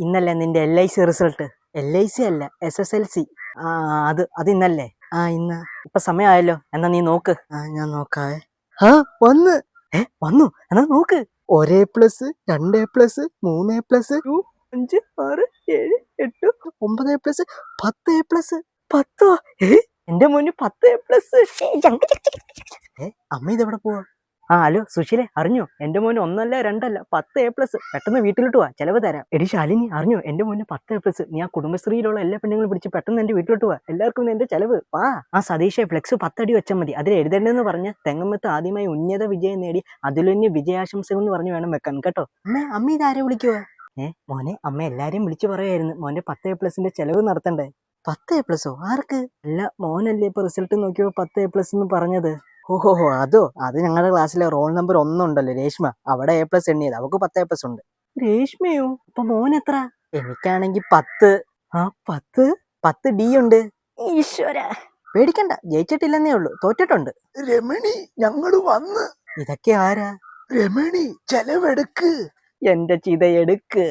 ഇന്നല്ലേ നിന്റെ LIC result? LIC അല്ല, SSLC. ആ അത് ഇന്നല്ലേ? ഇന്ന്. ഇപ്പൊ സമയമായല്ലോ, എന്നാ നീ നോക്ക്. ഞാൻ നോക്കാവേ. വന്ന്. വന്നു, എന്നാ നോക്ക്. 1 A+, 2 A+, 3 A+, 5, 6, 7, 8, 9 A+, 10 A+. 10? എന്റെ മോന് 10 A+. അമ്മ ഇതെവിടെ പോവാ? ഹലോ സുശീലേ, അറിഞ്ഞോ എന്റെ മോന് 1 അല്ല 2 അല്ല 10 A+. പെട്ടെന്ന് വീട്ടിലോട്ട് പോവാ, ചെലവ് തരാം. എടി ശാലിനി, അറിഞ്ഞോ എന്റെ മോന് 10 A+. നീ ആ കുടുംബശ്രീയിലുള്ള എല്ലാ പെണ്ണുങ്ങളും പിടിച്ച് പെട്ടെന്ന് എന്റെ വീട്ടിലോട്ട് പോവാ. എല്ലാവർക്കും എന്റെ ചെലവ്. സതീഷെ, ഫ്ലെക്സ് 10 അടി വെച്ചാൽ മതി. അതിൽ എഴുതേണ്ടതെന്ന് പറഞ്ഞ തെങ്ങമ്മത്ത് ആദ്യമായി ഉന്നത വിജയം നേടി അതുലന്യ വിജയാശംസകൾ എന്ന് പറഞ്ഞു വേണം വെക്കാൻ കേട്ടോ. അമ്മ ഇതാരെ വിളിക്കുവാ? മോനെ, അമ്മ എല്ലാരെയും വിളിച്ചു പറയായിരുന്നു മോന്റെ 10 A+ന്റെ ചെലവ് നടത്തണ്ടേ. 10 A+ഓ? ആർക്ക്? അല്ല, മോനല്ലേ ഇപ്പൊ റിസൾട്ട് നോക്കിയപ്പോ 10 A+ എന്ന് പറഞ്ഞത്. ഓഹോ, അതോ? അത് ഞങ്ങളുടെ ക്ലാസ്സിലെ റോൾ നമ്പർ 1 ഉണ്ടല്ലോ, രേഷ്മ. അവിടെ A+ എണ്ണിയത്, അവക്ക് 10 A+ ഉണ്ട്. രേഷ്മയോ? അപ്പൊ മോൻ എത്ര? എനിക്കാണെങ്കിൽ 10. 10 D ഉണ്ട്. ഈശ്വര, പേടിക്കണ്ട, ജയിച്ചിട്ടില്ലെന്നേ ഉള്ളൂ, തോറ്റിട്ടുണ്ട്. രമണി, ഞങ്ങള് വന്ന്. ഇതൊക്കെ ആരാ? രമണി, ചെലവെടുക്ക്. എന്റെ ചിതയെടുക്ക്.